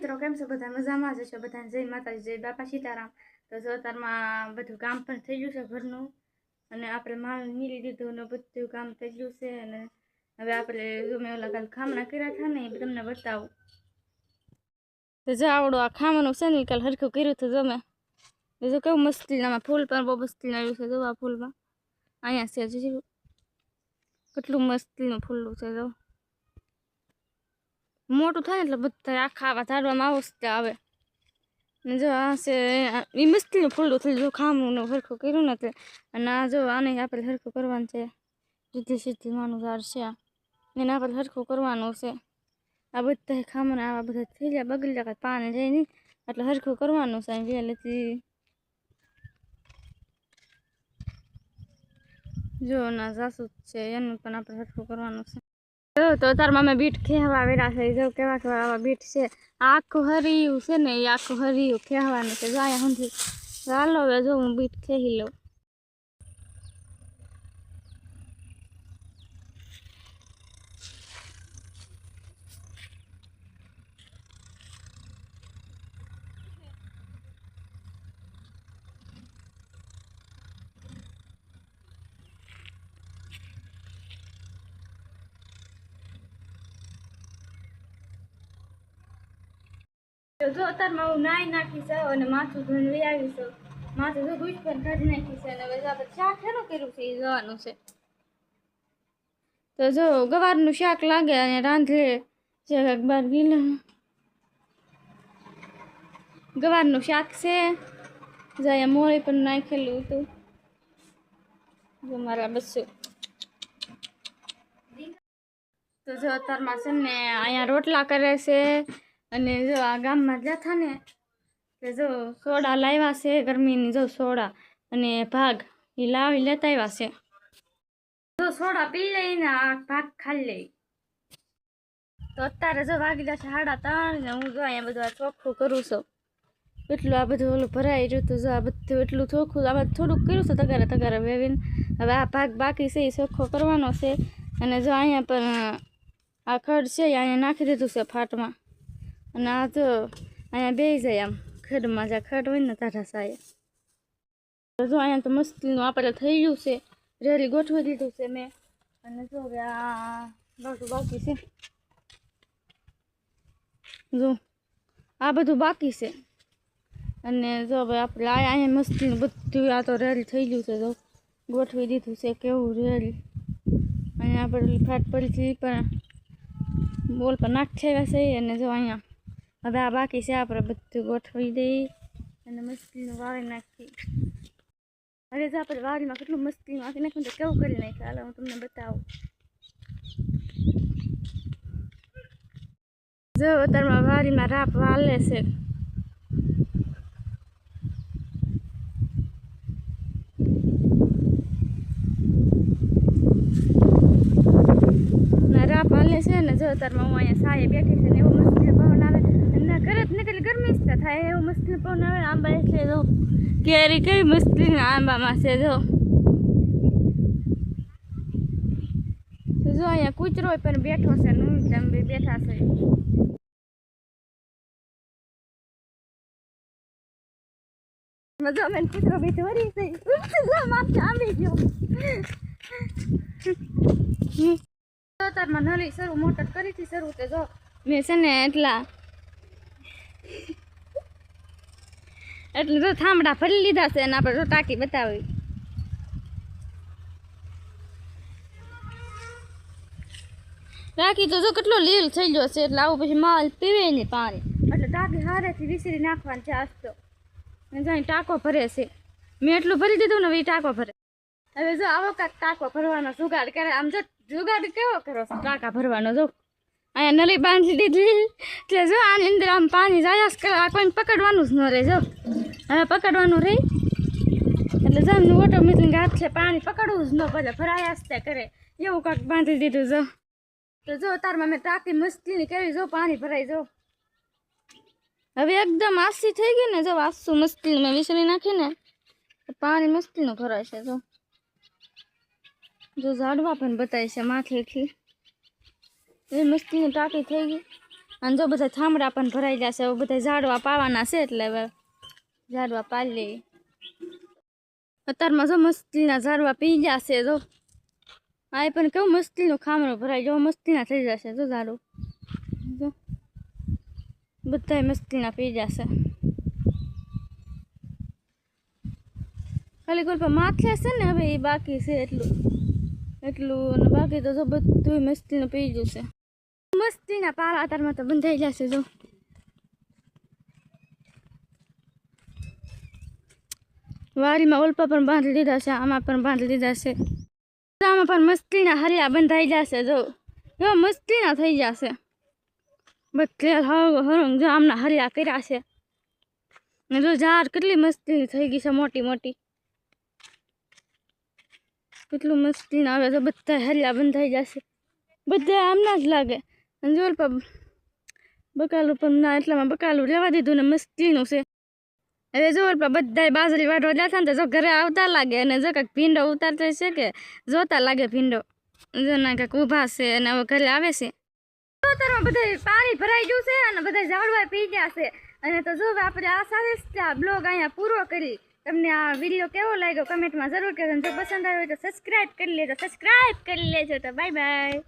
મિત્રો કેમ છો બધા મજામાં જ છો બધાને જય માતાજી જય બાપા સીતારામ તો જો તારમાં બધું કામ પણ થઈ ગયું છે ઘરનું અને આપણે માલ નીરી દીધું ને બધું કામ થઈ ગયું છે અને હવે આપણે જો મેં ઓલા કાલ ખામણા કર્યા હતા ને એ તમને બતાવું તો જો આવડો આ ખાવાનું છે ને કાલ હરખું કર્યું હતું જો મેં જો કેવું મસ્તીનામાં ફૂલ પણ બહુ મસ્તીનું આવ્યું છે જો આ ફૂલમાં અહીંયા છે જો કેટલું મસ્તીનું ફૂલું છે જો મોટું થાય ને એટલે બધા આખા આવા ઝાડવામાં આવશે આવે ને જો આ છે એ મસ્તીનું ફૂલડું થયું જો ખામનું હરખું કર્યું ને અને આ જો આને આપણે હરખું કરવાનું છે સીધી સીધી માનું ઝાડ છે એને આપણે હરખું કરવાનું છે આ બધા ખામણ આવા બધા થઈ જાય બગડી જાય પાણી જાય નહીં એટલે હરખું કરવાનું છે વહેલેથી જો ના જાસૂદ છે એનું પણ આપણે હરખું કરવાનું છે તો તારમાં મેં બીટ ખેવા વેરા છે જો કેવા કેવા આવા બીટ છે આખું હરિયું છે ને એ આખું હરિયું ખેવાનું છે જો અહીંયા સુધી ચાલો હવે જો હું બીટ ખેહી લઉં જો અત્યારમાં હું નાઈ નાખી છે અને માથું ધોઈને લઈ આવી છું માથું જો દૂધ પણ કાઢી નાખી છે અને હવે આપણે શાક શેનું કર્યું છે એ જોવાનું છે તો જો ગવારનું શાક લાગે અને રાંધે છે એકવાર ગીલા ગવારનું શાક છે જો અહીંયા મોળી પણ નાખેલું હતું જો મારા બસ્સું તો જો અત્યારમાં છે ને અહીંયા રોટલા કરે છે અને જો આ ગામમાં જ્યાં થા ને કે જો સોડા લાવ્યા છે ગરમીની જો સોડા અને ભાગ એ લાવી લેતા આવ્યા છે જો સોડા પી લઈને આ ભાગ ખાઈ લઈ તો અત્યારે જો વાગી જશે 3:30 ને હું જો અહીંયા બધું આ ચોખ્ખું કરું છું એટલું આ બધું ઓલું ભરાઈ રહ્યું હતું જો આ બધું એટલું ચોખ્ખું આ થોડુંક કર્યું છે તગારે વેવીને હવે આ ભાગ બાકી છે એ ચોખ્ખો કરવાનો છે અને જો અહીંયા પણ આ ખડ છે અહીંયા નાખી દીધું છે ફાટમાં અને આ તો અહીંયા બે જાય આમ ખડમાં જ્યાં ખડ હોય ને તારા સાય જો અહીંયા તો મસ્તીનું આપણે થઈ ગયું છે રેડી ગોઠવી દીધું છે મેં અને જો કે આ બધું બાકી છે જો આ બધું બાકી છે અને જો હવે આપણે અહીંયા મસ્તીનું બધું આ તો રેડી થઈ ગયું છે જો ગોઠવી દીધું છે કેવું રેડી અને આપણે ફાટ પડી છે પણ બોલ પર નાખ્યા છે અને જો અહીંયા હવે આ બાકી છે આપણે બધું ગોઠવી દઈ અને મસ્તીનું વાળી નાખી હવે જો આપણે વાડીમાં કેટલું મસ્તીનું આખી નાખ્યું તો કેવું કરી નાખ્યું હાલ હું તમને બતાવું જો અત્યારમાં વાડીમાં રાપ વાલે છે રાપ હાલે છે ને જો અત્યારમાં હું અહીંયા સાયે બેઠી છે ને એવું મસ્ત પવન આવે અને ઘરે જ નીકળી ગરમી જ થાય એવું મસ્ત પવન આવે આંબા એટલે જો કેરી કઈ મસ્તી આંબામાં છે જો અહીંયા કૂતરો પણ બેઠો છે નું તેમ બેઠા છે મજા મેં કૂતરો બેઠો વરી છે માથે આંબી ગયો તારમાં નળી શરૂ મોટર કરી હતી શરૂ તે જો મેં છે ને એટલે જો થાંભડા ભરી લીધા છે અને આપણે જો ટાંકી બતાવી ટાંકી તો જો કેટલો લીલ થઈ ગયો છે એટલે આવું પછી માલ પીવે નહીં પાણી એટલે ટાંકી હારેથી વિસરી નાખવાની છે આજ તો જાય ટાંકો ભરે છે મેં એટલું ભરી દીધું ને એ ટાંકો ભરે હવે જો આવો કાંક ટાંકો ભરવાનો જુગાડ કરે આમ જો જુગાડ કેવો કરો ટાંકા ભરવાનો જો અહીંયા નળી બાંધી દીધી એટલે જો આની અંદર આમ પાણી જાય જ કરે કોઈને પકડવાનું જ ન રહે જો હવે પકડવાનું રહી એટલે જમને ઓટોમેટિક હાથ છે પાણી પકડવું જ ન પડે ભરાયા જ કરે એવું કાંક બાંધી દીધું જો તો જો તારમાં મેં ટાંકી મસ્તીની કરી જો પાણી ભરાઈ જો હવે એકદમ આસી થઈ ગઈ ને જો આસું મસ્તીનું મેં વિસરી નાખી ને પાણી મસ્તીનું ભરાય છે જો ઝાડવા પણ બતાય છે માથેથી એ મસ્તીની ટાંકી થઈ ગઈ અને જો બધા થાંભળા પણ ભરાઈ જશે, હવે બધા ઝાડવા પાવાના છે એટલે હવે ઝાડવા પાડી લઈએ. અત્યારમાં જો મસ્તીના ઝાડવા પી જશે. જો આ પણ કેવું મસ્તીનું ખામણું ભરાય, જો મસ્તીના થઈ જશે. જો ઝાડું જો બધા મસ્તીના પી જશે. ખાલી કોઈ પણ માથે છે ને હવે એ બાકી છે એટલું અને બાકી તો જો બધું મસ્તીનું પી ગયું છે. મસ્તીના પાળા અત્યારમાં તો બંધાઈ જશે. જો વાડીમાં ઓલપા પણ બાંધી દીધા છે, આમાં પણ બાંધી દીધા છે. આમાં પણ મસ્તીના હરિયા બંધાઈ જશે. જો એવા મસ્તીના થઈ જશે બધે હરંગ. જો આમના હરિયા કર્યા છે ને જો ઝાડ કેટલી મસ્તીની થઈ ગઈ છે, મોટી મોટી કેટલું મસ્તીના. હવે તો બધા હરિયા બંધાઈ જશે, બધા આમના જ લાગે. અને જો ઓલપા બકાલું પણ ના એટલામાં બકાલું રહેવા દીધું ને મસ્તીનું છે. હવે જો બધા બાજરી વાળવા જતા ને તો જો ઘરે આવતા લાગે અને જો કંઈક ભીંડો ઉતારતા છે કે જોતા લાગે ભીંડો. જો ના કંઈક ઊભા છે અને હવે ઘરે આવે છે. બધા પાણી ભરાઈ ગયું છે અને બધા ઝાડવા પી ગયા છે. અને તો જો આપણે આ સાથે બ્લોગ અહીંયા પૂરો કરી. તમને આ વિડીયો કેવો લાગ્યો કમેન્ટમાં જરૂર કહેજો. જો પસંદ આવ્યો તો સબસ્ક્રાઈબ કરી લેજો તો બાય બાય.